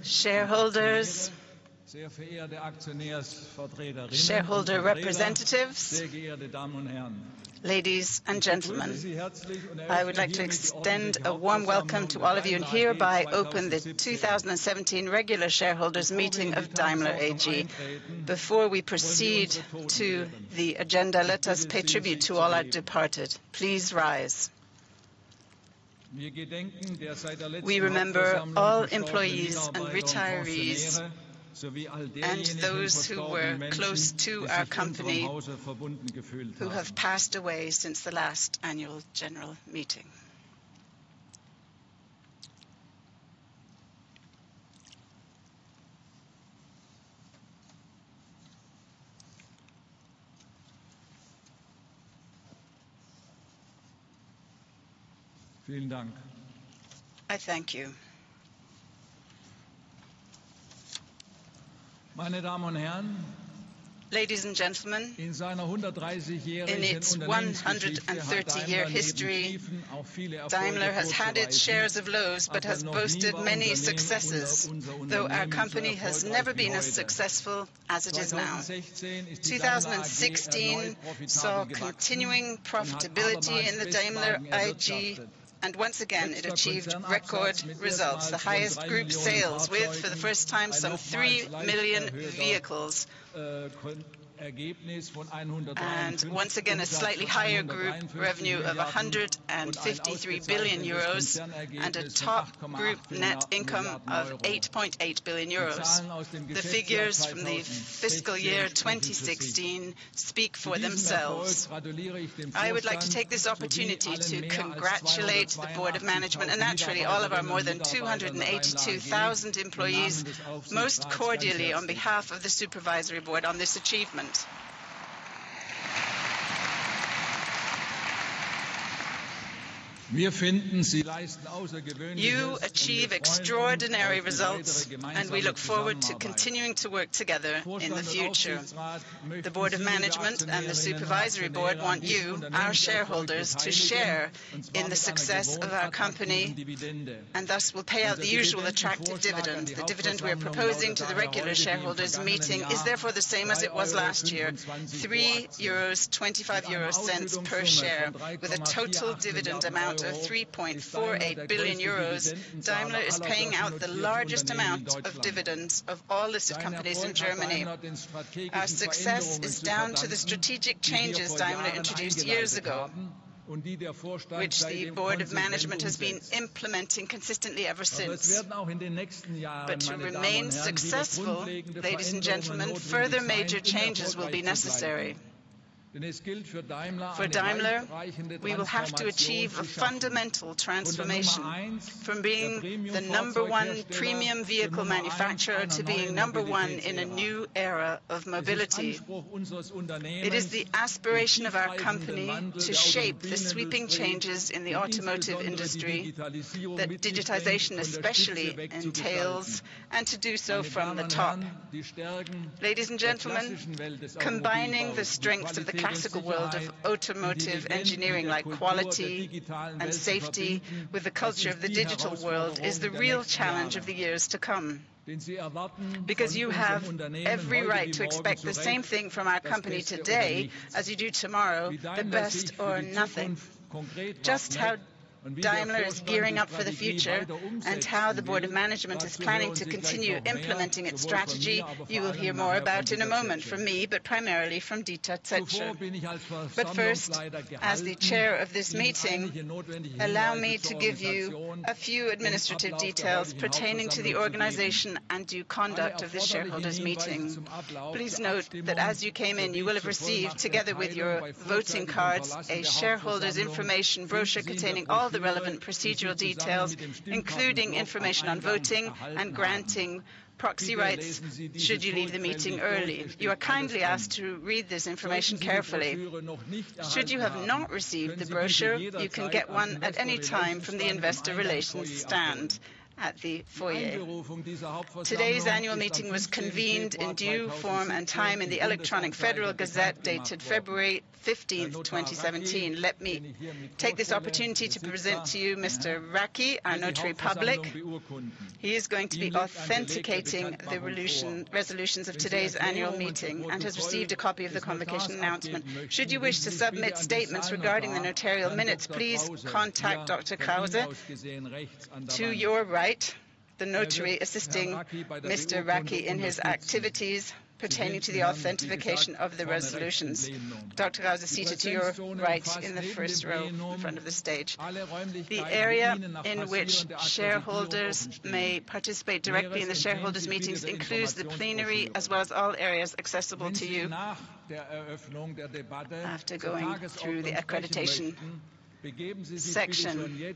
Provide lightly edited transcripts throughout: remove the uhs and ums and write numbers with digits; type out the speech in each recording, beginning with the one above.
shareholders, shareholder representatives, ladies and gentlemen, I would like to extend a warm welcome to all of you and hereby open the 2017 regular shareholders meeting of Daimler AG. Before we proceed to the agenda, let us pay tribute to all our departed. Please rise. We remember all employees and retirees and those who were close to our company who have passed away since the last annual general meeting. Vielen Dank. I thank you. Meine Damen und Herren, ladies and gentlemen, in its 130-year history, Daimler has had its shares of lows but has boasted many successes, though our company has never been as successful as it is now. 2016 saw continuing profitability in the Daimler AG, and once again it achieved record results, the highest group sales with, for the first time, some 3 million vehicles. And once again, a slightly higher group revenue of 153 billion euros and a top group net income of 8.8 billion euros. The figures from the fiscal year 2016 speak for themselves. I would like to take this opportunity to congratulate the Board of Management and naturally all of our more than 282,000 employees most cordially on behalf of the Supervisory Board on this achievement. You achieve extraordinary results, and we look forward to continuing to work together in the future. The Board of Management and the Supervisory Board want you, our shareholders, to share in the success of our company and thus will pay out the usual attractive dividend. The dividend we are proposing to the regular shareholders meeting is therefore the same as it was last year, €3.25 per share, with a total dividend amount of 3.48 billion euros. Daimler is paying out the largest amount of dividends of all listed companies in Germany. Our success is down to the strategic changes Daimler introduced years ago, which the Board of Management has been implementing consistently ever since. But to remain successful, ladies and gentlemen, further major changes will be necessary. For Daimler, we will have to achieve a fundamental transformation from being the #1 premium vehicle manufacturer to being #1 in a new era of mobility. It is the aspiration of our company to shape the sweeping changes in the automotive industry that digitization especially entails, and to do so from the top. Ladies and gentlemen, combining the strengths of the classical world of automotive engineering like quality and safety with the culture of the digital world is the real challenge of the years to come. Because you have every right to expect the same thing from our company today as you do tomorrow, the best or nothing. Just how Daimler is gearing up for the future and how the Board of Management is planning to continue implementing its strategy, you will hear more about in a moment from me, but primarily from Zטečе. But first, as the chair of this meeting, allow me to give you a few administrative details pertaining to the organization and due conduct of this shareholders meeting. Please note that as you came in, you will have received, together with your voting cards, a shareholders information brochure containing all the relevant procedural details, including information on voting and granting proxy rights should you leave the meeting early. You are kindly asked to read this information carefully. Should you have not received the brochure, you can get one at any time from the Investor Relations stand. at the foyer. Today's annual meeting was convened in due form and time in the Electronic Federal Gazette dated February 15th, 2017. Let me take this opportunity to present to you Mr. Racki, our notary public. He is going to be authenticating the resolutions of today's annual meeting and has received a copy of the convocation announcement. Should you wish to submit statements regarding the notarial minutes, please contact Dr. Krause to your right, the notary assisting Mr. Racki in his activities pertaining to the authentication of the resolutions. Dr. Krause is seated to your right in the first row in front of the stage. The area in which shareholders may participate directly in the shareholders' meetings includes the plenary as well as all areas accessible to you after going through the accreditation section.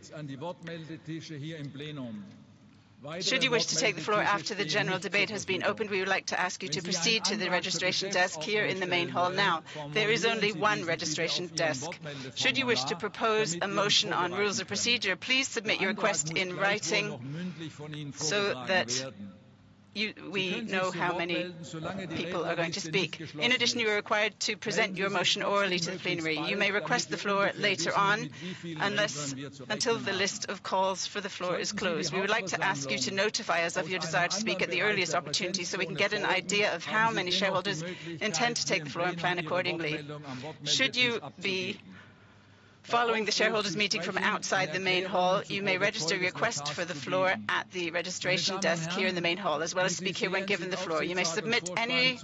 Should you wish to take the floor after the general debate has been opened, we would like to ask you to proceed to the registration desk here in the main hall now. There is only one registration desk. Should you wish to propose a motion on rules of procedure, please submit your request in writing so that we know how many people are going to speak. In addition, you are required to present your motion orally to the plenary. You may request the floor later on until the list of calls for the floor is closed. We would like to ask you to notify us of your desire to speak at the earliest opportunity so we can get an idea of how many shareholders intend to take the floor and plan accordingly. Should you be following the shareholders' meeting from outside the main hall, you may register your request for the floor at the registration desk here in the main hall, as well as speak here when given the floor. You may submit any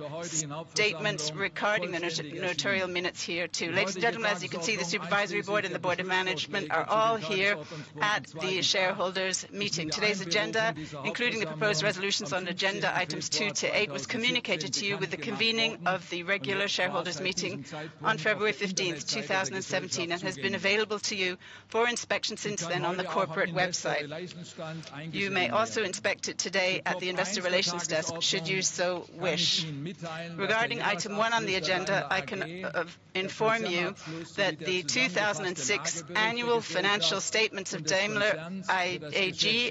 statements regarding the notarial minutes here too. Ladies and gentlemen, as you can see, the Supervisory Board and the Board of Management are all here at the shareholders' meeting. Today's agenda, including the proposed resolutions on agenda items 2 to 8, was communicated to you with the convening of the regular shareholders' meeting on February 15th, 2017, and has been available to you for inspection since then on the corporate website. You may also inspect it today at the Investor Relations desk, should you so wish. Regarding item 1 on the agenda, I can inform you that the 2006 annual financial statements of Daimler AG,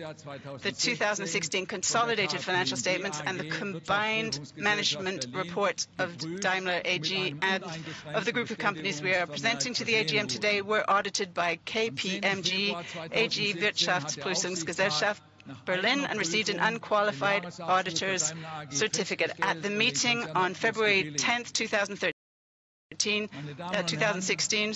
the 2016 consolidated financial statements, and the combined management report of Daimler AG and of the group of companies we are presenting to the AGM today were audited by KPMG AG Wirtschaftsprüfungsgesellschaft Berlin and received an unqualified auditor's certificate. At the meeting on February 10th, 2016,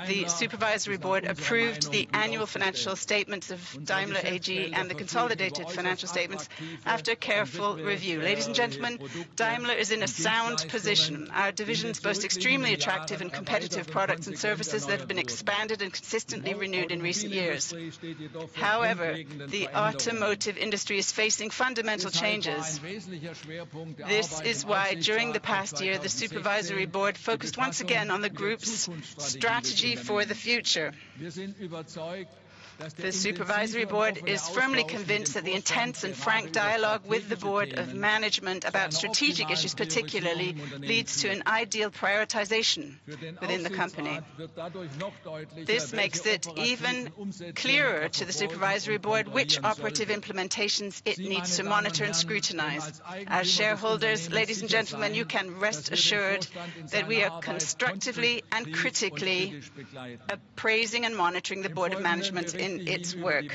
the Supervisory Board approved the annual financial statements of Daimler AG and the consolidated financial statements after careful review. Ladies and gentlemen, Daimler is in a sound position. Our divisions boast extremely attractive and competitive products and services that have been expanded and consistently renewed in recent years. However, the automotive industry is facing fundamental changes. This is why, during the past year, the Supervisory Board focused once again on the group's strategy for the future. The Supervisory Board is firmly convinced that the intense and frank dialogue with the Board of Management about strategic issues particularly leads to an ideal prioritization within the company. This makes it even clearer to the Supervisory Board which operative implementations it needs to monitor and scrutinize. As shareholders, ladies and gentlemen, you can rest assured that we are constructively and critically appraising and monitoring the Board of Management in its work.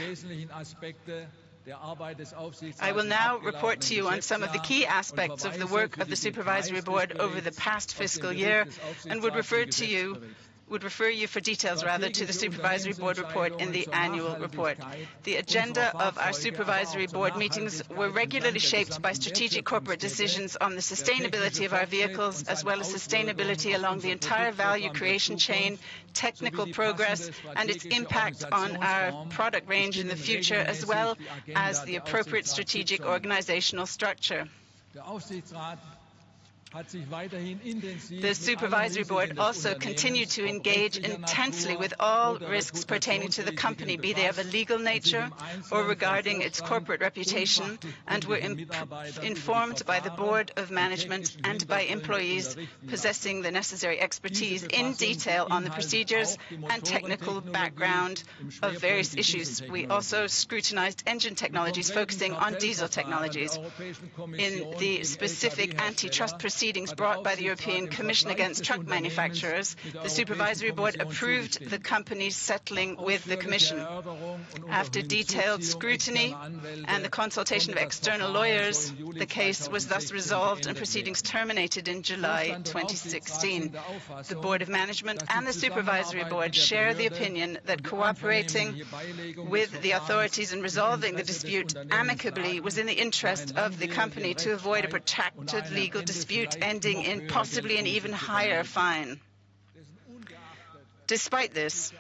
I will now report to you on some of the key aspects of the work of the Supervisory Board over the past fiscal year and would refer you for details to the Supervisory Board report in the annual report. The agenda of our Supervisory Board meetings were regularly shaped by strategic corporate decisions on the sustainability of our vehicles, as well as sustainability along the entire value creation chain, technical progress, and its impact on our product range in the future, as well as the appropriate strategic organizational structure. The Supervisory Board also continued to engage intensely with all risks pertaining to the company, be they of a legal nature or regarding its corporate reputation, and were informed by the Board of Management and by employees possessing the necessary expertise in detail on the procedures and technical background of various issues. We also scrutinized engine technologies, focusing on diesel technologies. In the specific antitrust proceedings brought by the European Commission against truck manufacturers, the Supervisory Board approved the company's settling with the Commission. After detailed scrutiny and the consultation of external lawyers, the case was thus resolved and proceedings terminated in July 2016. The Board of Management and the Supervisory Board share the opinion that cooperating with the authorities in resolving the dispute amicably was in the interest of the company to avoid a protracted legal dispute ending in possibly an even higher fine. Despite this,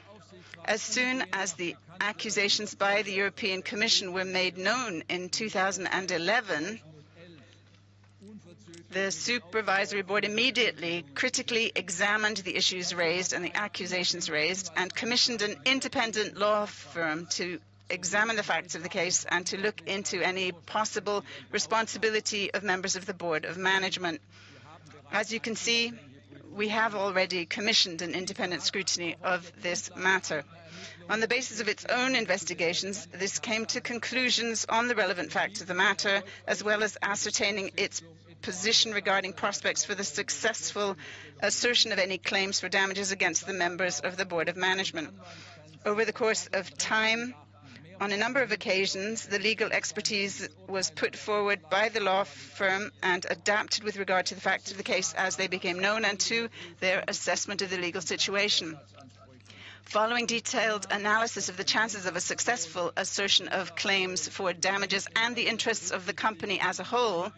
as soon as the accusations by the European Commission were made known in 2011, the Supervisory Board immediately critically examined the issues raised and the accusations raised and commissioned an independent law firm to examine the facts of the case and to look into any possible responsibility of members of the Board of Management. As you can see, we have already commissioned an independent scrutiny of this matter. On the basis of its own investigations, this came to conclusions on the relevant facts of the matter, as well as ascertaining its position regarding prospects for the successful assertion of any claims for damages against the members of the Board of Management. Over the course of time, on a number of occasions, the legal expertise was put forward by the law firm and adapted with regard to the facts of the case as they became known and to their assessment of the legal situation. Following detailed analysis of the chances of a successful assertion of claims for damages and the interests of the company as a whole,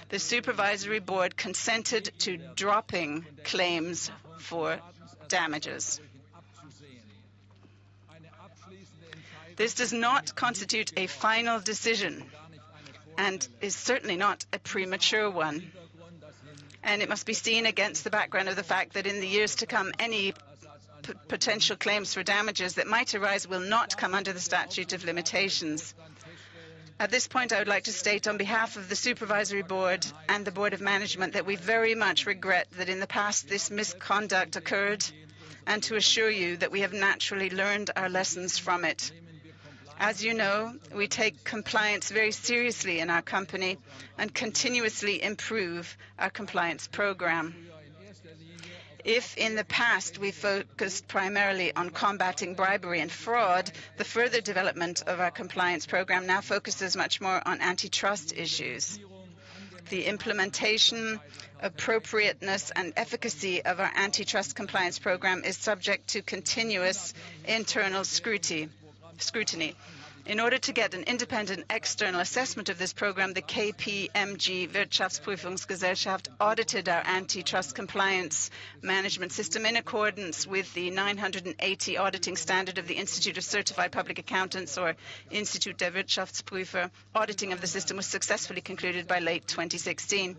the Supervisory Board consented to dropping claims for damages. This does not constitute a final decision and is certainly not a premature one. And it must be seen against the background of the fact that in the years to come, any potential claims for damages that might arise will not come under the statute of limitations. At this point, I would like to state on behalf of the Supervisory Board and the Board of Management that we very much regret that in the past this misconduct occurred, and to assure you that we have naturally learned our lessons from it. As you know, we take compliance very seriously in our company and continuously improve our compliance program. If in the past we focused primarily on combating bribery and fraud, the further development of our compliance program now focuses much more on antitrust issues. The implementation, appropriateness and efficacy of our antitrust compliance program is subject to continuous internal scrutiny. In order to get an independent external assessment of this program, the KPMG Wirtschaftsprüfungsgesellschaft audited our antitrust compliance management system in accordance with the 980 auditing standard of the Institute of Certified Public Accountants, or Institut der Wirtschaftsprüfer. Auditing of the system was successfully concluded by late 2016.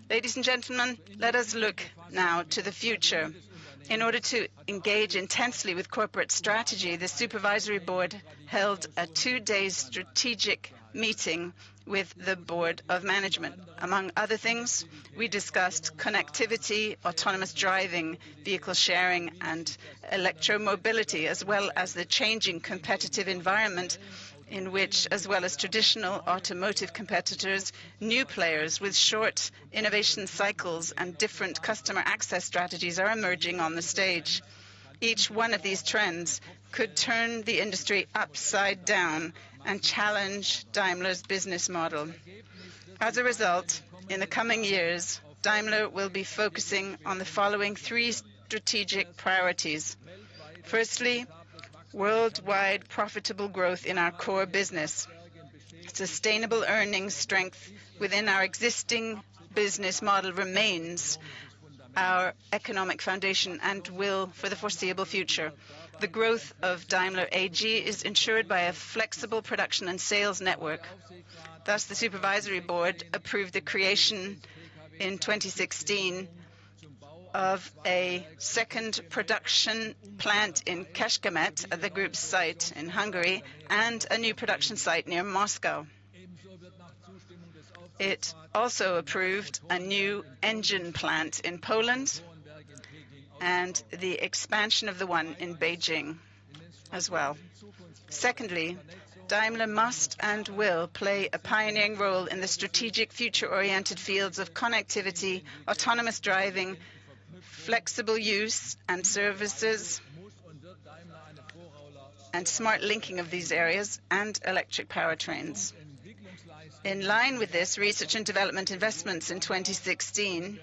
Ladies and gentlemen, let us look now to the future. In order to engage intensely with corporate strategy, the Supervisory Board held a 2-day strategic meeting with the Board of Management. Among other things, we discussed connectivity, autonomous driving, vehicle sharing, and electromobility, as well as the changing competitive environment in which, as well as traditional automotive competitors, new players with short innovation cycles and different customer access strategies are emerging on the stage. Each one of these trends could turn the industry upside down and challenge Daimler's business model. As a result, in the coming years, Daimler will be focusing on the following 3 strategic priorities. Firstly, worldwide profitable growth in our core business. Sustainable earnings strength within our existing business model remains our economic foundation and will for the foreseeable future. The growth of Daimler AG is ensured by a flexible production and sales network. Thus, the Supervisory Board approved the creation in 2016 of a second production plant in Kecskemét, at the group's site in Hungary, and a new production site near Moscow. It also approved a new engine plant in Poland and the expansion of the one in Beijing as well. Secondly, Daimler must and will play a pioneering role in the strategic future-oriented fields of connectivity, autonomous driving, flexible use and services, and smart linking of these areas, and electric powertrains. In line with this, research and development investments in 2016,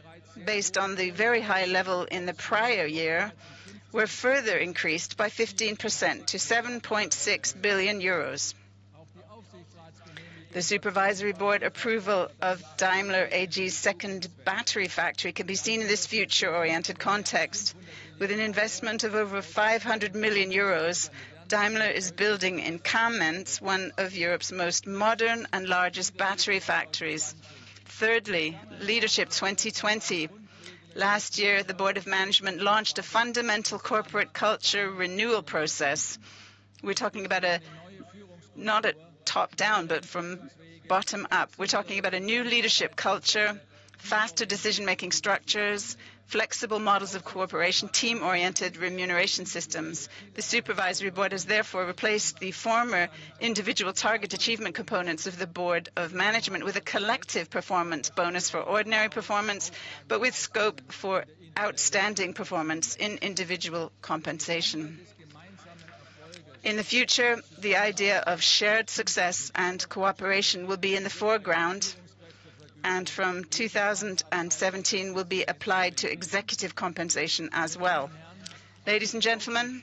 based on the very high level in the prior year, were further increased by 15% to 7.6 billion euros. The Supervisory Board approval of Daimler AG's second battery factory can be seen in this future-oriented context. With an investment of over 500 million euros, Daimler is building in Kamenz one of Europe's most modern and largest battery factories. Thirdly, Leadership 2020. Last year, the Board of Management launched a fundamental corporate culture renewal process. We're talking about not a top-down, but from bottom up. We're talking about a new leadership culture, faster decision-making structures, flexible models of cooperation, team-oriented remuneration systems. The Supervisory Board has therefore replaced the former individual target achievement components of the Board of Management with a collective performance bonus for ordinary performance, but with scope for outstanding performance in individual compensation. In the future, the idea of shared success and cooperation will be in the foreground, and from 2017 will be applied to executive compensation as well. Ladies and gentlemen,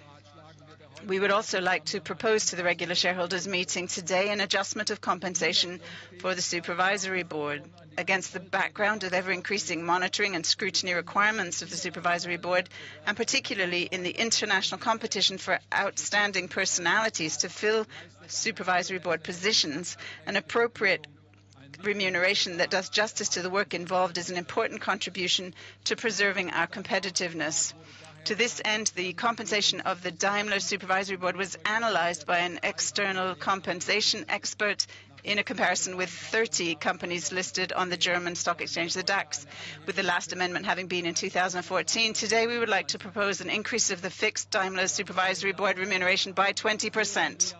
we would also like to propose to the regular shareholders meeting today an adjustment of compensation for the Supervisory Board. Against the background of ever-increasing monitoring and scrutiny requirements of the Supervisory Board, and particularly in the international competition for outstanding personalities to fill Supervisory Board positions, an appropriate remuneration that does justice to the work involved is an important contribution to preserving our competitiveness. To this end, the compensation of the Daimler Supervisory Board was analyzed by an external compensation expert in a comparison with 30 companies listed on the German stock exchange, the DAX, with the last amendment having been in 2014. Today, we would like to propose an increase of the fixed Daimler Supervisory Board remuneration by 20%.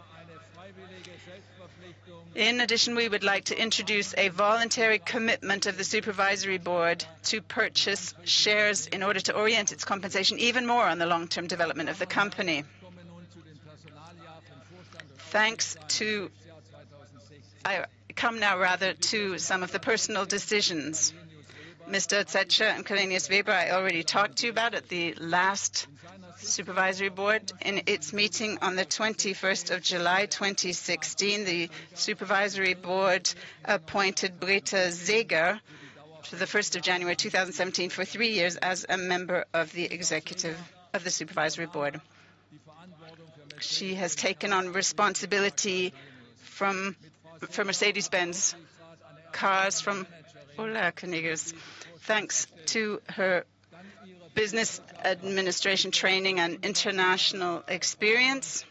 In addition, we would like to introduce a voluntary commitment of the Supervisory Board to purchase shares in order to orient its compensation even more on the long-term development of the company. I come now rather to some of the personal decisions. Mr. Zetsche and Kalenius Weber I already talked to you about at the last Supervisory Board. In its meeting on the 21st of July 2016, the Supervisory Board appointed Britta Seeger to the 1st of January 2017 for 3 years as a member of the Supervisory Board. She has taken on responsibility for Mercedes-Benz cars from Ola Königes. Thanks to her business administration training and international experience,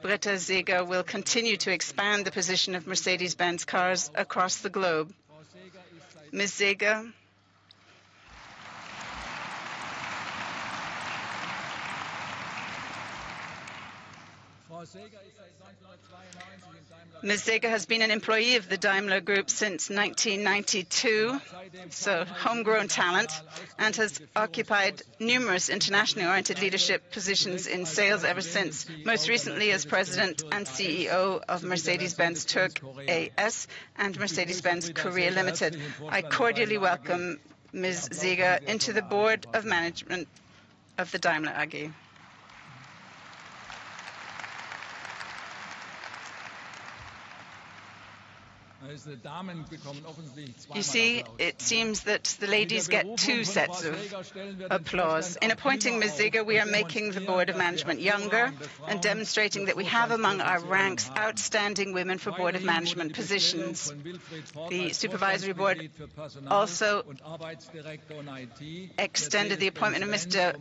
Britta Seeger will continue to expand the position of Mercedes-Benz cars across the globe. Ms. Seeger has been an employee of the Daimler Group since 1992, so homegrown talent, and has occupied numerous internationally oriented leadership positions in sales ever since, most recently as President and CEO of Mercedes-Benz Turk AS and Mercedes-Benz Korea Limited. I cordially welcome Ms. Seeger into the Board of Management of the Daimler AG. You see, it seems that the ladies get two sets of applause. In appointing Ms. Ziger, we are making the Board of Management younger and demonstrating that we have among our ranks outstanding women for Board of Management positions. The Supervisory Board also extended the appointment of Mr.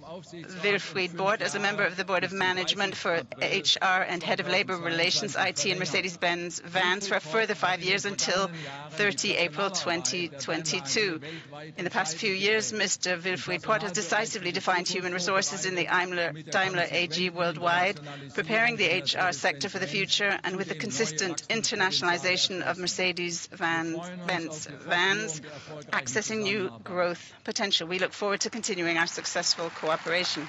Wilfried Bort as a member of the Board of Management for HR and Head of Labor Relations, IT and Mercedes-Benz vans for a further 5 years until 30 April 2022. In the past few years, Mr. Wilfried Bort has decisively defined human resources in the Daimler AG worldwide, preparing the HR sector for the future and with the consistent internationalization of Mercedes-Benz vans, accessing new growth potential. We look forward to continuing our successful cooperation.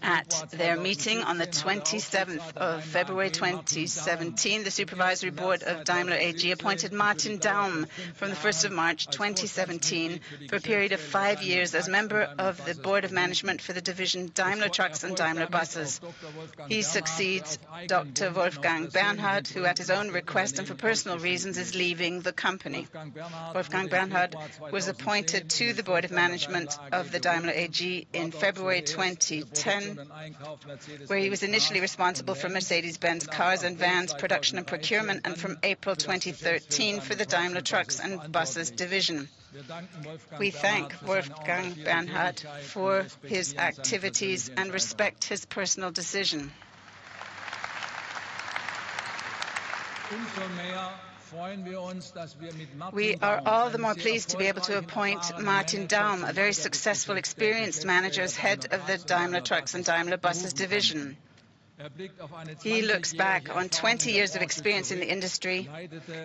At their meeting on the 27th of February 2017, the Supervisory Board of Daimler AG appointed Martin Daum from the 1st of March 2017 for a period of 5 years as member of the Board of Management for the division Daimler Trucks and Daimler Buses. He succeeds Dr. Wolfgang Bernhard, who at his own request and for personal reasons is leaving the company. Wolfgang Bernhard was appointed to the Board of Management of the Daimler AG in February 2010, where he was initially responsible for Mercedes-Benz cars and vans production and procurement, and from April 2013 for the Daimler Trucks and Buses division. We thank Wolfgang Bernhard for his activities and respect his personal decision. We are all the more pleased to be able to appoint Martin Daum, a very successful, experienced manager, as head of the Daimler Trucks and Daimler Buses division. He looks back on 20 years of experience in the industry,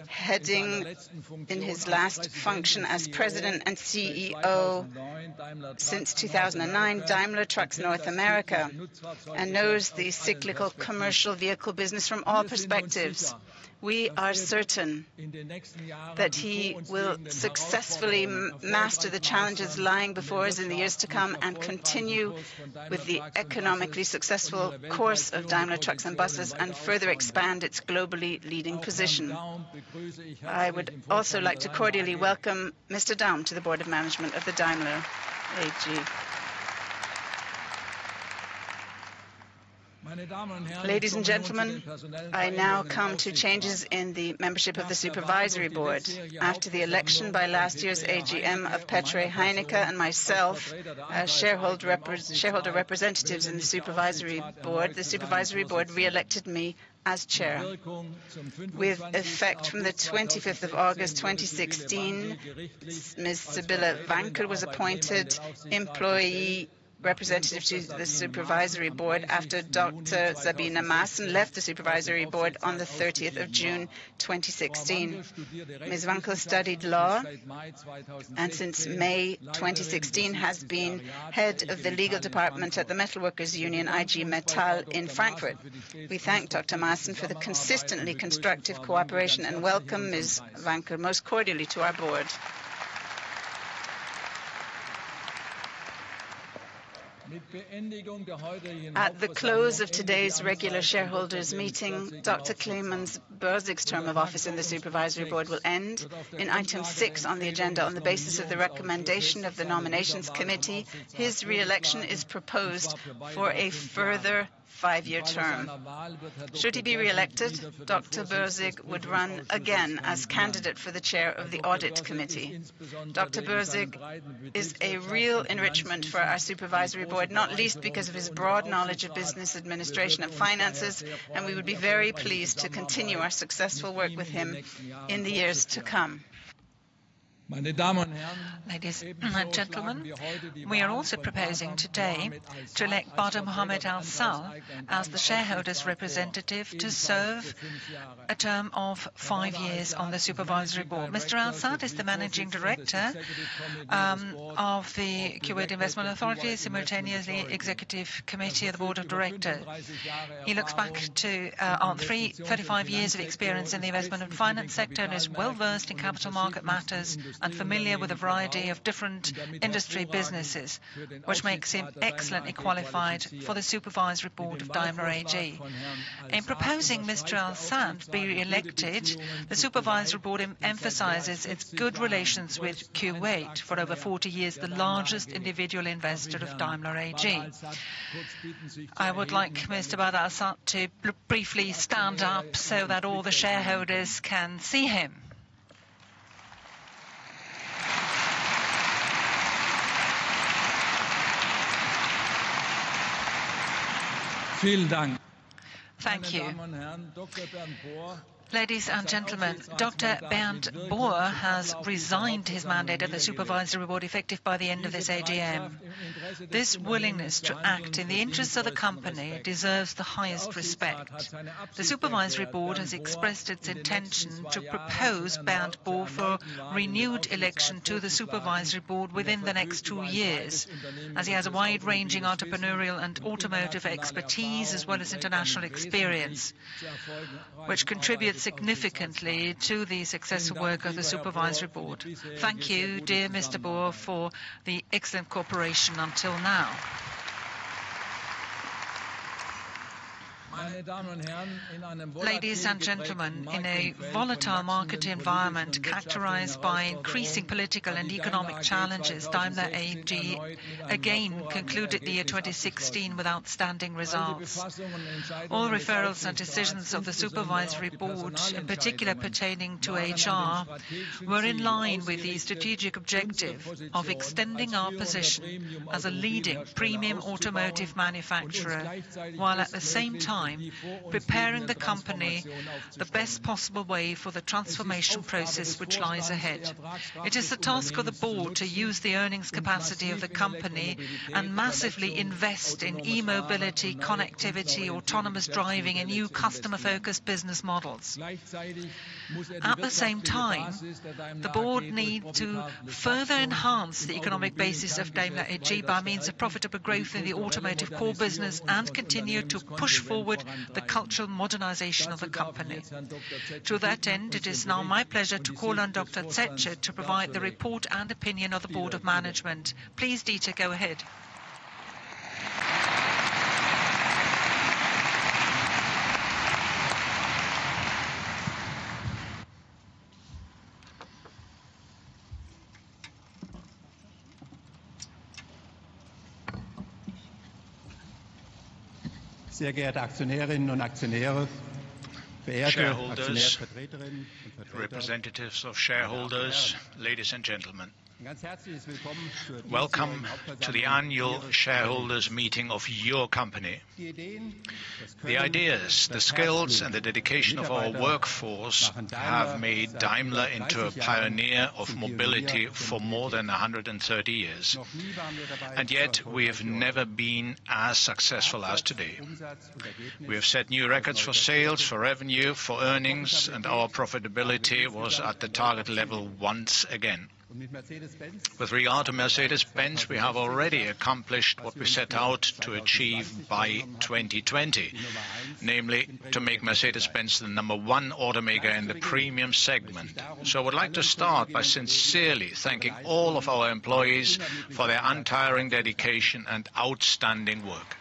heading in his last function as President and CEO since 2009, Daimler Trucks North America, and knows the cyclical commercial vehicle business from all perspectives. We are certain that he will successfully master the challenges lying before us in the years to come and continue with the economically successful course of Daimler Trucks and Buses and further expand its globally leading position. I would also like to cordially welcome Mr. Daum to the Board of Management of the Daimler AG. Ladies and gentlemen, I now come to changes in the membership of the Supervisory Board. After the election by last year's AGM of Petre Heinecke and myself as shareholder representatives in the Supervisory Board re-elected me as chair. With effect from the 25th of August 2016, Ms. Sibylle Wankel was appointed employee representative to the Supervisory Board after Dr. Sabine Maaßen left the Supervisory Board on the 30th of June 2016. Ms. Wankel studied law and since May 2016 has been head of the legal department at the Metalworkers Union IG Metall in Frankfurt. We thank Dr. Maaßen for the consistently constructive cooperation and welcome Ms. Wankel most cordially to our board. At the close of today's regular shareholders meeting, Dr. Clemens Börsig's term of office in the Supervisory Board will end. In item 6 on the agenda, on the basis of the recommendation of the Nominations Committee, his re-election is proposed for a further 5-year term. Should he be re-elected, Dr. Börsig would run again as candidate for the chair of the Audit Committee. Dr. Börsig is a real enrichment for our Supervisory Board, not least because of his broad knowledge of business administration and finances, and we would be very pleased to continue our successful work with him in the years to come. Ladies and gentlemen, we are also proposing today to elect Badr Mohammed Al-Sal as the shareholders' representative to serve a term of 5 years on the Supervisory Board. Mr. Al-Sal is the Managing Director of the Kuwait Investment Authority, simultaneously Executive Committee of the Board of Directors. He looks back to on 35 years of experience in the investment and finance sector and is well versed in capital market matters and familiar with a variety of different industry businesses, which makes him excellently qualified for the Supervisory Board of Daimler AG. In proposing Mr. Al-Sadd be elected, the Supervisory Board emphasizes its good relations with Kuwait, for over 40 years the largest individual investor of Daimler AG. I would like Mr. Badr Al-Sadd to briefly stand up so that all the shareholders can see him. Vielen Dank. Thank you. Ladies and gentlemen, Dr. Bernd Bohr has resigned his mandate at the Supervisory Board effective by the end of this AGM. This willingness to act in the interests of the company deserves the highest respect. The Supervisory Board has expressed its intention to propose Bernd Bohr for renewed election to the Supervisory Board within the next 2 years, as he has a wide-ranging entrepreneurial and automotive expertise as well as international experience, which contributes significantly to the successful work of the Supervisory Board. Thank you, dear Mr. Bohr, for the excellent cooperation until now. Ladies and gentlemen, in a volatile market environment characterized by increasing political and economic challenges, Daimler AG again concluded the year 2016 with outstanding results. All referrals and decisions of the Supervisory Board, in particular pertaining to HR, were in line with the strategic objective of extending our position as a leading premium automotive manufacturer, while at the same time preparing the company the best possible way for the transformation process which lies ahead. It is the task of the board to use the earnings capacity of the company and massively invest in e-mobility, connectivity, autonomous driving and new customer-focused business models. At the same time, the board needs to further enhance the economic basis of Daimler AG by means of profitable growth in the automotive core business and continue to push forward the cultural modernization of the company. To that end, it is now my pleasure to call on Dr. Zetsche to provide the report and opinion of the Board of Management. Please, Dieter, go ahead. Sehr geehrte Aktionärinnen und Aktionäre, verehrte Aktionärsvertreterinnen und Vertreter, representatives of shareholders, ladies and gentlemen. Welcome to the annual shareholders meeting of your company. The ideas, the skills and the dedication of our workforce have made Daimler into a pioneer of mobility for more than 130 years. And yet we have never been as successful as today. We have set new records for sales, for revenue, for earnings, and our profitability was at the target level once again. With regard to Mercedes-Benz, we have already accomplished what we set out to achieve by 2020, namely to make Mercedes-Benz the #1 automaker in the premium segment. So I would like to start by sincerely thanking all of our employees for their untiring dedication and outstanding work.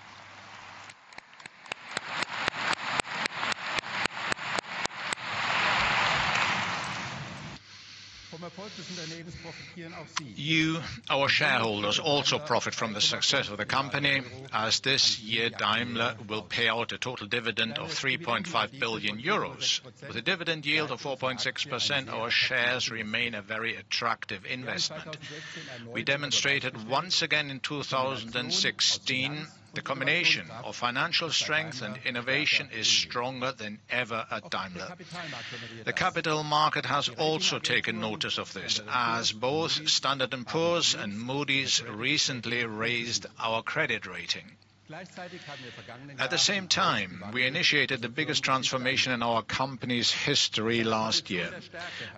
You, our shareholders, also profit from the success of the company, as this year Daimler will pay out a total dividend of 3.5 billion euros. With a dividend yield of 4.6%, our shares remain a very attractive investment. We demonstrated once again in 2016 the combination of financial strength and innovation is stronger than ever at Daimler. The capital market has also taken notice of this, as both Standard & Poor's and Moody's recently raised our credit rating. At the same time, we initiated the biggest transformation in our company's history last year.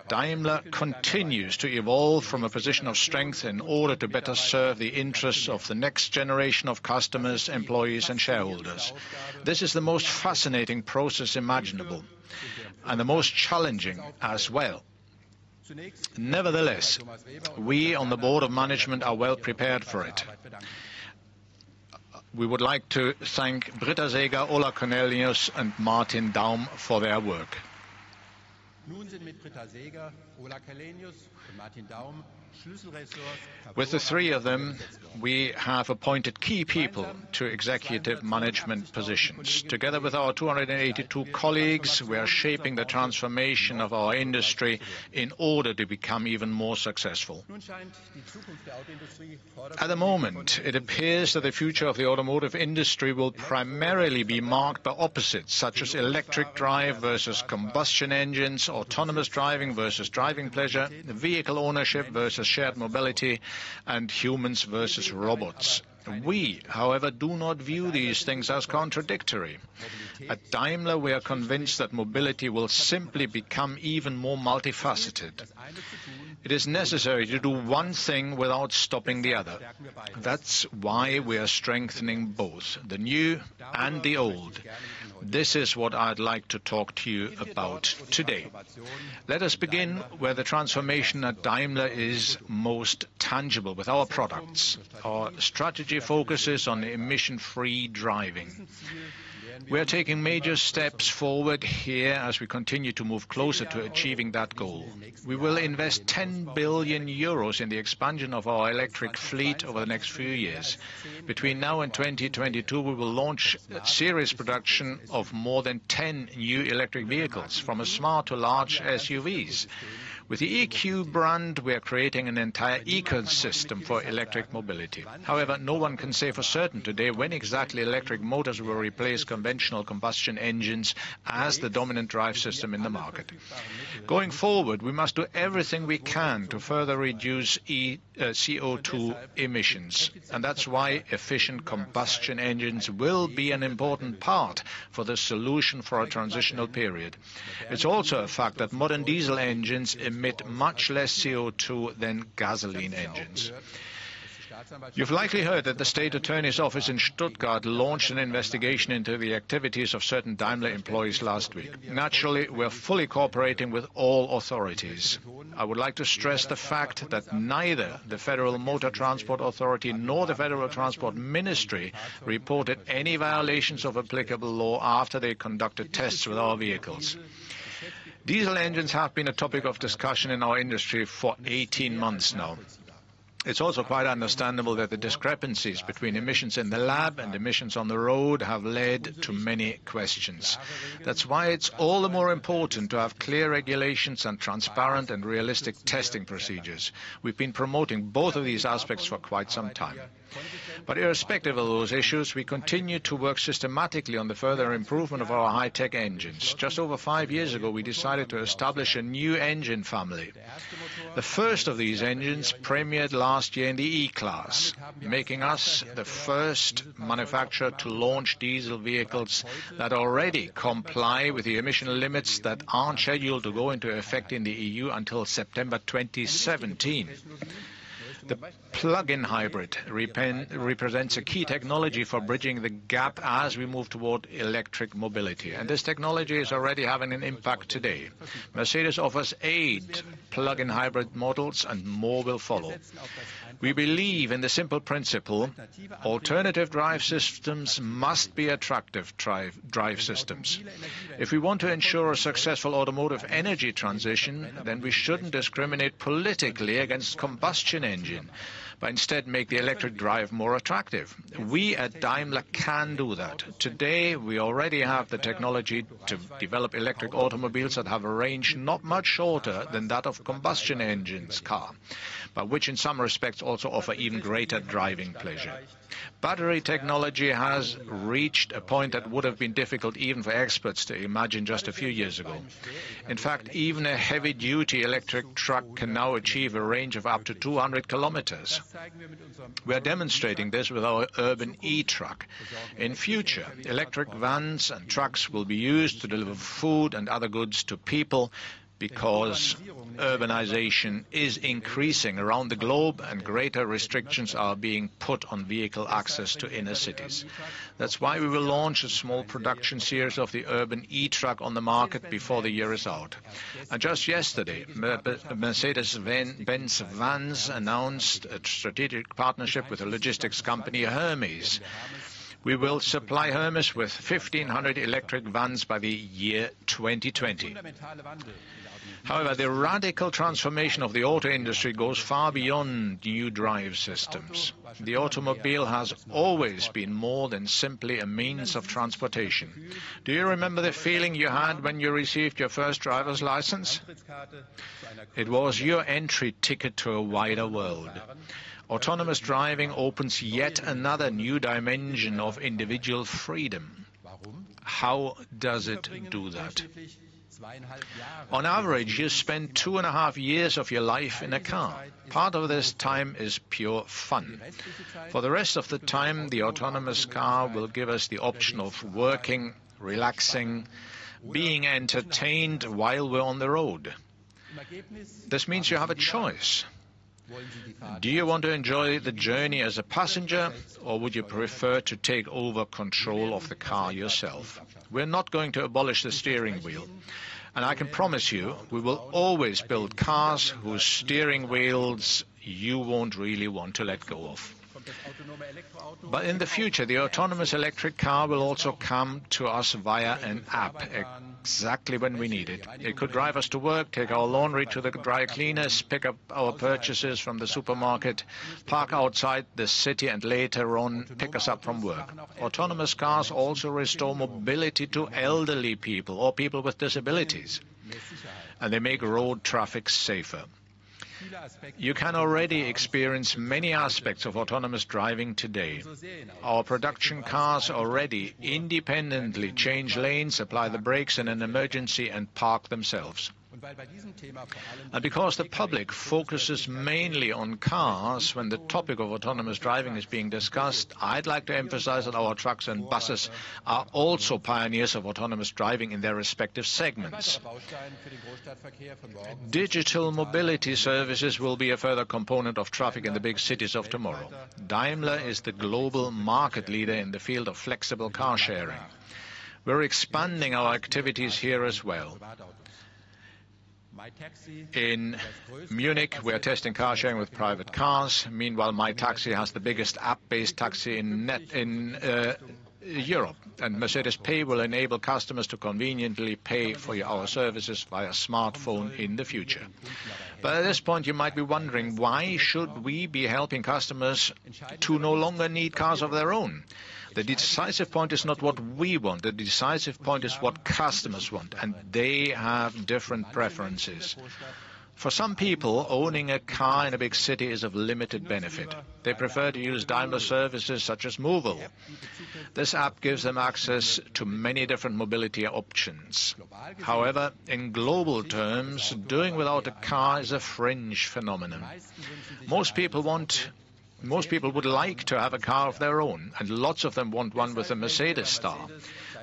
Daimler continues to evolve from a position of strength in order to better serve the interests of the next generation of customers, employees and shareholders. This is the most fascinating process imaginable, and the most challenging as well. Nevertheless, we on the Board of Management are well prepared for it. We would like to thank Britta Seeger, Ola Cornelius and Martin Daum for their work. With the three of them, we have appointed key people to executive management positions. Together with our 282 colleagues, we are shaping the transformation of our industry in order to become even more successful. At the moment, it appears that the future of the automotive industry will primarily be marked by opposites, such as electric drive versus combustion engines, autonomous driving versus driving pleasure, vehicle ownership versus shared mobility, and humans versus robots. We, however, do not view these things as contradictory. At Daimler, we are convinced that mobility will simply become even more multifaceted. It is necessary to do one thing without stopping the other. That's why we are strengthening both the new and the old. This is what I'd like to talk to you about today. Let us begin where the transformation at Daimler is most tangible, with our products. Our strategy focuses on emission-free driving. We are taking major steps forward here as we continue to move closer to achieving that goal. We will invest 10 billion euros in the expansion of our electric fleet over the next few years. Between now and 2022, we will launch series production of more than 10 new electric vehicles, from a smart to large SUVs. With the EQ brand, we are creating an entire ecosystem for electric mobility. However, no one can say for certain today when exactly electric motors will replace conventional combustion engines as the dominant drive system in the market. Going forward, we must do everything we can to further reduce CO2 emissions. And that's why efficient combustion engines will be an important part for the solution for a transitional period. It's also a fact that modern diesel engines emit much less CO2 than gasoline engines. You've likely heard that the State Attorney's Office in Stuttgart launched an investigation into the activities of certain Daimler employees last week. Naturally, we're fully cooperating with all authorities. I would like to stress the fact that neither the Federal Motor Transport Authority nor the Federal Transport Ministry reported any violations of applicable law after they conducted tests with our vehicles. Diesel engines have been a topic of discussion in our industry for 18 months now. It's also quite understandable that the discrepancies between emissions in the lab and emissions on the road have led to many questions. That's why it's all the more important to have clear regulations and transparent and realistic testing procedures. We've been promoting both of these aspects for quite some time. But irrespective of those issues, we continue to work systematically on the further improvement of our high-tech engines. Just over 5 years ago, we decided to establish a new engine family. The first of these engines premiered last year in the E-Class, making us the first manufacturer to launch diesel vehicles that already comply with the emission limits that aren't scheduled to go into effect in the EU until September 2017. The plug-in hybrid represents a key technology for bridging the gap as we move toward electric mobility. And this technology is already having an impact today. Mercedes offers 8 plug-in hybrid models and more will follow. We believe in the simple principle: alternative drive systems must be attractive drive systems. If we want to ensure a successful automotive energy transition, then we shouldn't discriminate politically against combustion engine, but instead make the electric drive more attractive. We at Daimler can do that. Today, we already have the technology to develop electric automobiles that have a range not much shorter than that of combustion engines car, but which in some respects also offer even greater driving pleasure. Battery technology has reached a point that would have been difficult even for experts to imagine just a few years ago. In fact, even a heavy-duty electric truck can now achieve a range of up to 200 kilometers. We are demonstrating this with our urban e-truck. In future, electric vans and trucks will be used to deliver food and other goods to people, because urbanization is increasing around the globe and greater restrictions are being put on vehicle access to inner cities. That's why we will launch a small production series of the urban e-truck on the market before the year is out. And just yesterday, Mercedes-Benz Vans announced a strategic partnership with the logistics company Hermes. We will supply Hermes with 1,500 electric vans by the year 2020. However, the radical transformation of the auto industry goes far beyond new drive systems. The automobile has always been more than simply a means of transportation. Do you remember the feeling you had when you received your first driver's license? It was your entry ticket to a wider world. Autonomous driving opens yet another new dimension of individual freedom. How does it do that? On average, you spend 2.5 years of your life in a car. Part of this time is pure fun. For the rest of the time, the autonomous car will give us the option of working, relaxing, being entertained while we're on the road. This means you have a choice. Do you want to enjoy the journey as a passenger, or would you prefer to take over control of the car yourself? We're not going to abolish the steering wheel. And I can promise you, we will always build cars whose steering wheels you won't really want to let go of. But in the future, the autonomous electric car will also come to us via an app, exactly when we need it. It could drive us to work, take our laundry to the dry cleaners, pick up our purchases from the supermarket, park outside the city, and later on pick us up from work. Autonomous cars also restore mobility to elderly people or people with disabilities, and they make road traffic safer. You can already experience many aspects of autonomous driving today. Our production cars already independently change lanes, apply the brakes in an emergency, and park themselves. And because the public focuses mainly on cars when the topic of autonomous driving is being discussed, I'd like to emphasize that our trucks and buses are also pioneers of autonomous driving in their respective segments. Digital mobility services will be a further component of traffic in the big cities of tomorrow. Daimler is the global market leader in the field of flexible car sharing. We're expanding our activities here as well. In Munich, we are testing car sharing with private cars. Meanwhile, My Taxi has the biggest app-based taxi in Europe. And Mercedes Pay will enable customers to conveniently pay for our services via smartphone in the future. But at this point, you might be wondering, why should we be helping customers to no longer need cars of their own? The decisive point is not what we want. The decisive point is what customers want, and they have different preferences. For some people, owning a car in a big city is of limited benefit. They prefer to use Daimler services such as Movil. This app gives them access to many different mobility options. However, in global terms, doing without a car is a fringe phenomenon. Most people would like to have a car of their own, and lots of them want one with a Mercedes star.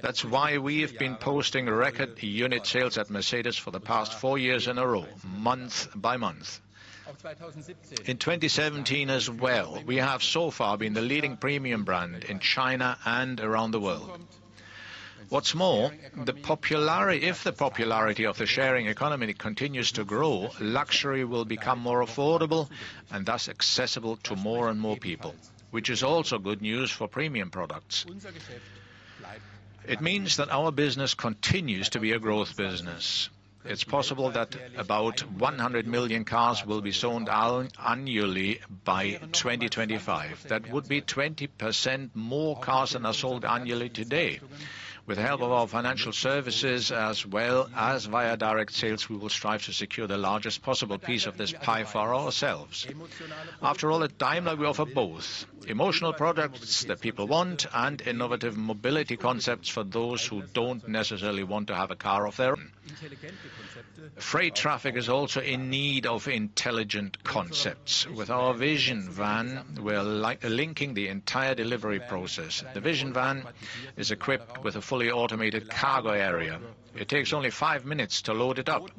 That's why we have been posting record unit sales at Mercedes for the past 4 years in a row, month by month. In 2017 as well, we have so far been the leading premium brand in China and around the world. What's more, if the popularity of the sharing economy continues to grow, luxury will become more affordable and thus accessible to more and more people, which is also good news for premium products. It means that our business continues to be a growth business. It's possible that about 100 million cars will be sold annually by 2025. That would be 20% more cars than are sold annually today. With the help of our financial services as well as via direct sales, we will strive to secure the largest possible piece of this pie for ourselves. After all, at Daimler we offer both emotional products that people want and innovative mobility concepts for those who don't necessarily want to have a car of their own. Freight traffic is also in need of intelligent concepts. With our Vision van, we're linking the entire delivery process. The Vision van is equipped with a fully automated cargo area. It takes only 5 minutes to load it up.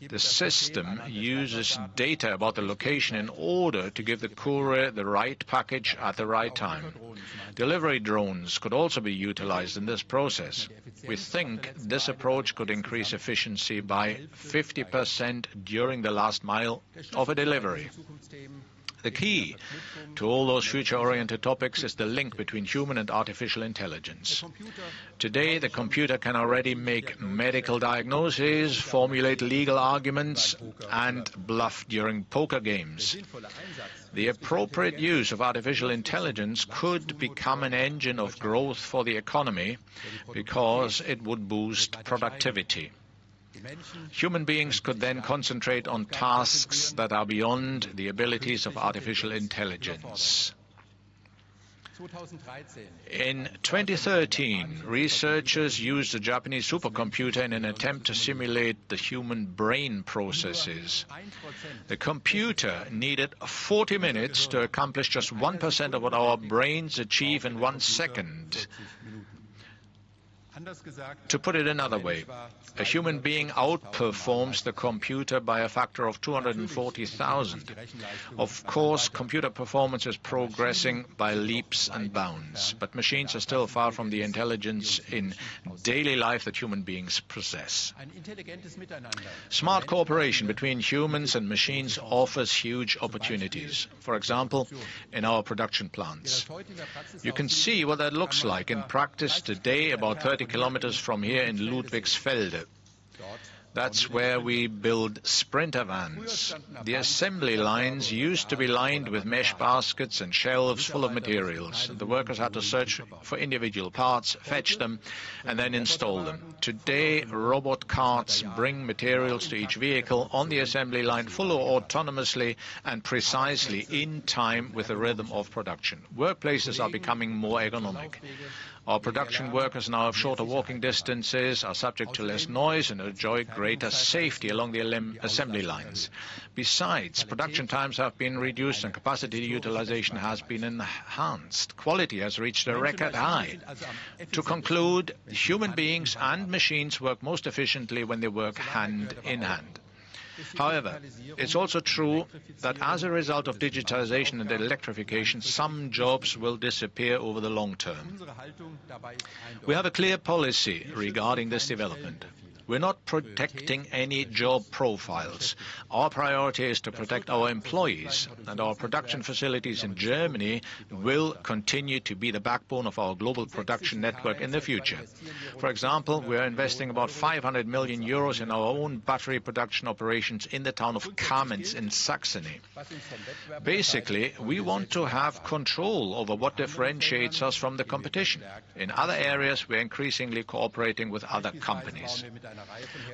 The system uses data about the location in order to give the courier the right package at the right time. Delivery drones could also be utilized in this process. We think this approach could increase efficiency by 50% during the last mile of a delivery. The key to all those future-oriented topics is the link between human and artificial intelligence. Today, the computer can already make medical diagnoses, formulate legal arguments, and bluff during poker games. The appropriate use of artificial intelligence could become an engine of growth for the economy because it would boost productivity. Human beings could then concentrate on tasks that are beyond the abilities of artificial intelligence. In 2013, researchers used a Japanese supercomputer in an attempt to simulate the human brain processes. The computer needed 40 minutes to accomplish just 1% of what our brains achieve in 1 second. To put it another way, a human being outperforms the computer by a factor of 240,000. Of course, computer performance is progressing by leaps and bounds, but machines are still far from the intelligence in daily life that human beings possess. Smart cooperation between humans and machines offers huge opportunities. For example, in our production plants. You can see what that looks like in practice today, about 30 kilometers from here in Ludwigsfelde. That's where we build sprinter vans. The assembly lines used to be lined with mesh baskets and shelves full of materials. The workers had to search for individual parts, fetch them, and then install them. Today, robot carts bring materials to each vehicle on the assembly line fully autonomously and precisely in time with the rhythm of production. Workplaces are becoming more ergonomic. Our production workers now have shorter walking distances, are subject to less noise, and enjoy greater safety along the assembly lines. Besides, production times have been reduced and capacity utilization has been enhanced. Quality has reached a record high. To conclude, human beings and machines work most efficiently when they work hand in hand. However, it's also true that as a result of digitization and electrification, some jobs will disappear over the long term. We have a clear policy regarding this development. We're not protecting any job profiles. Our priority is to protect our employees, and our production facilities in Germany will continue to be the backbone of our global production network in the future. For example, we are investing about 500 million euros in our own battery production operations in the town of Kamenz in Saxony. Basically, we want to have control over what differentiates us from the competition. In other areas, we're increasingly cooperating with other companies.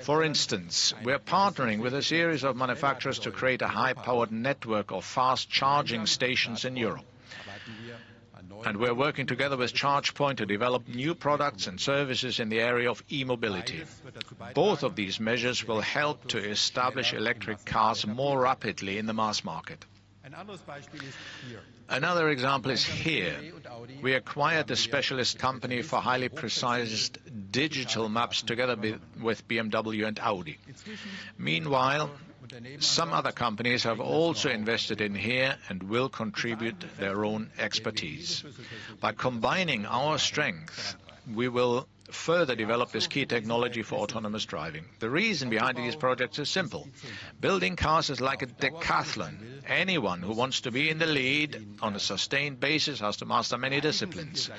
For instance, we're partnering with a series of manufacturers to create a high-powered network of fast charging stations in Europe. And we're working together with ChargePoint to develop new products and services in the area of e-mobility. Both of these measures will help to establish electric cars more rapidly in the mass market. Another example is here. We acquired the specialist company for highly precise digital maps together with BMW and Audi. Meanwhile, some other companies have also invested in here and will contribute their own expertise. By combining our strength, we will further develop this key technology for autonomous driving. The reason behind these projects is simple. Building cars is like a decathlon. Anyone who wants to be in the lead on a sustained basis has to master many disciplines.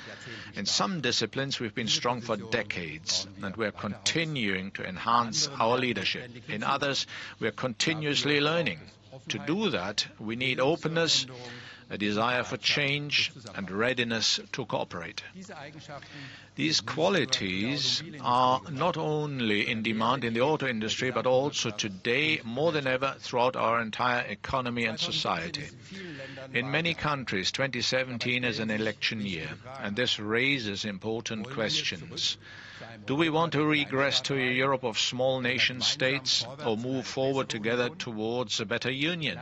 In some disciplines, we've been strong for decades, and we're continuing to enhance our leadership. In others, we're continuously learning. To do that, we need openness, a desire for change, and readiness to cooperate. These qualities are not only in demand in the auto industry, but also today, more than ever, throughout our entire economy and society. In many countries, 2017 is an election year, and this raises important questions. Do we want to regress to a Europe of small nation-states or move forward together towards a better union?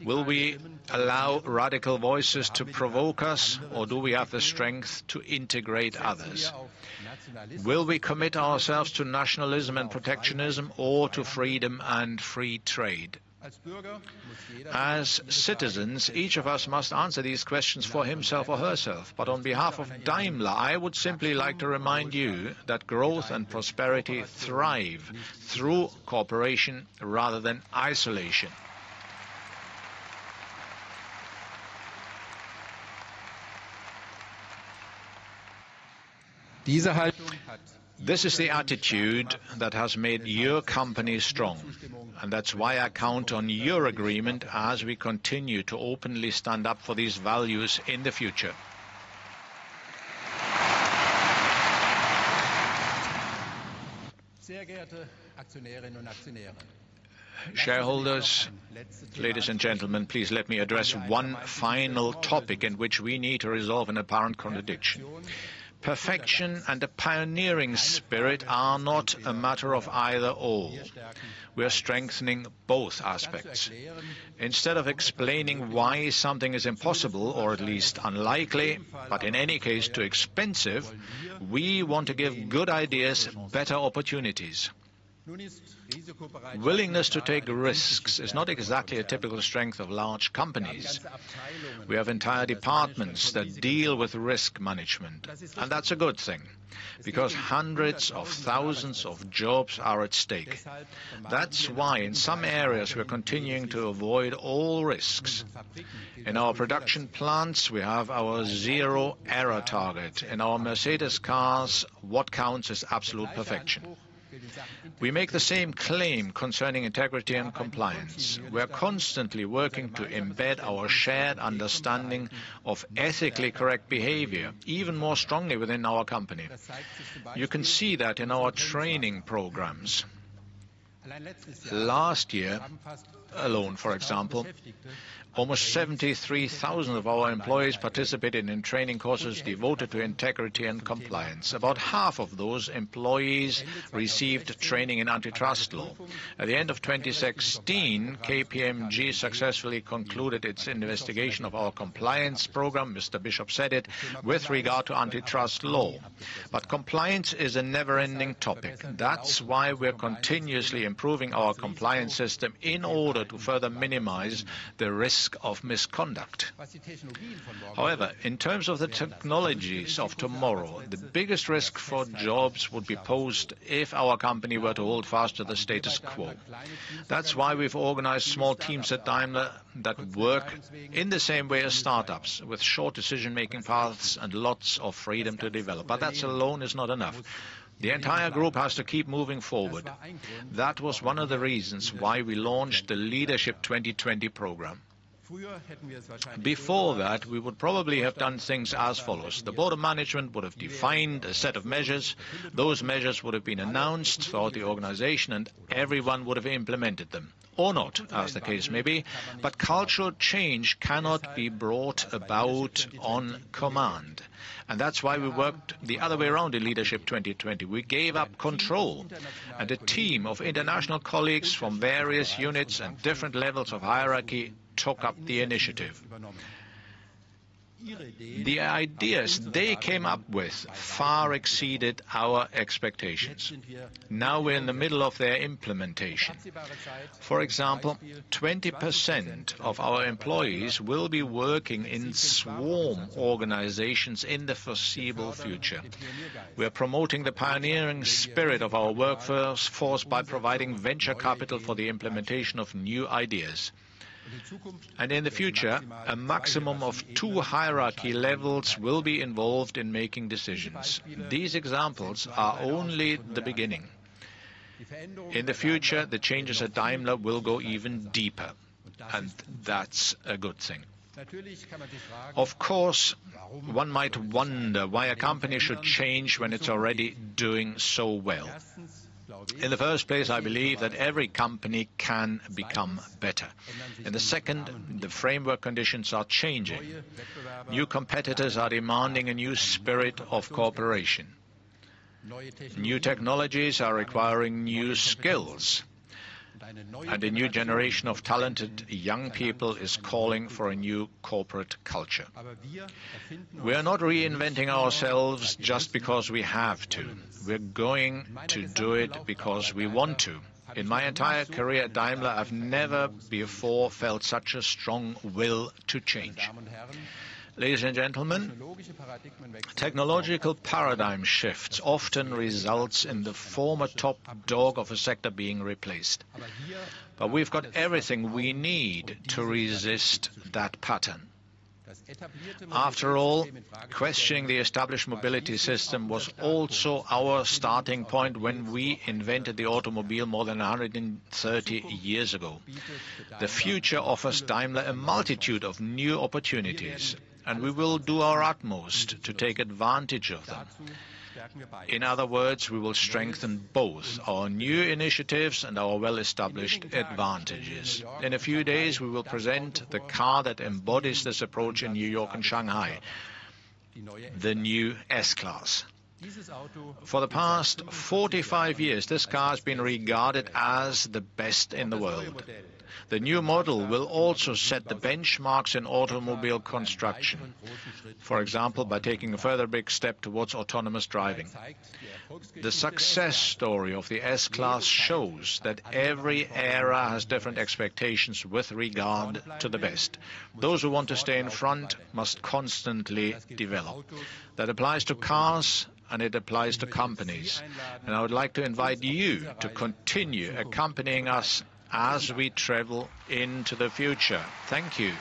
Will we allow radical voices to provoke us, or do we have the strength to integrate others. Will we commit ourselves to nationalism and protectionism or to freedom and free trade? As citizens, each of us must answer these questions for himself or herself. But on behalf of Daimler, I would simply like to remind you that growth and prosperity thrive through cooperation rather than isolation. This is the attitude that has made your company strong, and that's why I count on your agreement as we continue to openly stand up for these values in the future. Shareholders, ladies and gentlemen, please let me address one final topic in which we need to resolve an apparent contradiction. Perfection and a pioneering spirit are not a matter of either-or. We are strengthening both aspects. Instead of explaining why something is impossible, or at least unlikely, but in any case too expensive, we want to give good ideas better opportunities. Willingness to take risks is not exactly a typical strength of large companies. We have entire departments that deal with risk management, and that's a good thing, because hundreds of thousands of jobs are at stake. That's why in some areas we're continuing to avoid all risks. In our production plants, we have our zero error target. In our Mercedes cars, what counts is absolute perfection. We make the same claim concerning integrity and compliance. We are constantly working to embed our shared understanding of ethically correct behavior even more strongly within our company. You can see that in our training programs. Last year alone, for example, almost 73,000 of our employees participated in training courses devoted to integrity and compliance. About half of those employees received training in antitrust law. At the end of 2016, KPMG successfully concluded its investigation of our compliance program, Mr. Bishop said it, with regard to antitrust law. But compliance is a never-ending topic. That's why we're continuously improving our compliance system in order to further minimize the risk of misconduct. However, in terms of the technologies of tomorrow, the biggest risk for jobs would be posed if our company were to hold fast to the status quo. That's why we've organized small teams at Daimler that work in the same way as startups, with short decision-making paths and lots of freedom to develop. But that alone is not enough. The entire group has to keep moving forward. That was one of the reasons why we launched the Leadership 2020 program. Before that, we would probably have done things as follows. The Board of Management would have defined a set of measures. Those measures would have been announced throughout the organization, and everyone would have implemented them. Or not, as the case may be. But cultural change cannot be brought about on command. And that's why we worked the other way around in Leadership 2020. We gave up control, and a team of international colleagues from various units and different levels of hierarchy took up the initiative. The ideas they came up with far exceeded our expectations. Now we're in the middle of their implementation. For example, 20% of our employees will be working in swarm organizations in the foreseeable future. We are promoting the pioneering spirit of our workforce by providing venture capital for the implementation of new ideas. And in the future, a maximum of 2 hierarchy levels will be involved in making decisions. These examples are only the beginning. In the future, the changes at Daimler will go even deeper, and that's a good thing. Of course, one might wonder why a company should change when it's already doing so well. In the first place, I believe that every company can become better. In the second, the framework conditions are changing. New competitors are demanding a new spirit of cooperation. New technologies are requiring new skills. and a new generation of talented young people is calling for a new corporate culture. We are not reinventing ourselves just because we have to. We're going to do it because we want to. In my entire career at Daimler, I've never before felt such a strong will to change. Ladies and gentlemen, technological paradigm shifts often results in the former top dog of a sector being replaced. But we've got everything we need to resist that pattern. After all, questioning the established mobility system was also our starting point when we invented the automobile more than 130 years ago. The future offers Daimler a multitude of new opportunities, and we will do our utmost to take advantage of them. In other words, we will strengthen both our new initiatives and our well-established advantages. In a few days, we will present the car that embodies this approach in New York and Shanghai, the new S-Class. For the past 45 years, this car has been regarded as the best in the world. The new model will also set the benchmarks in automobile construction, for example, by taking a further big step towards autonomous driving. The success story of the S-Class shows that every era has different expectations with regard to the best. Those who want to stay in front must constantly develop. That applies to cars, and it applies to companies. And I would like to invite you to continue accompanying us as we travel into the future. Thank you.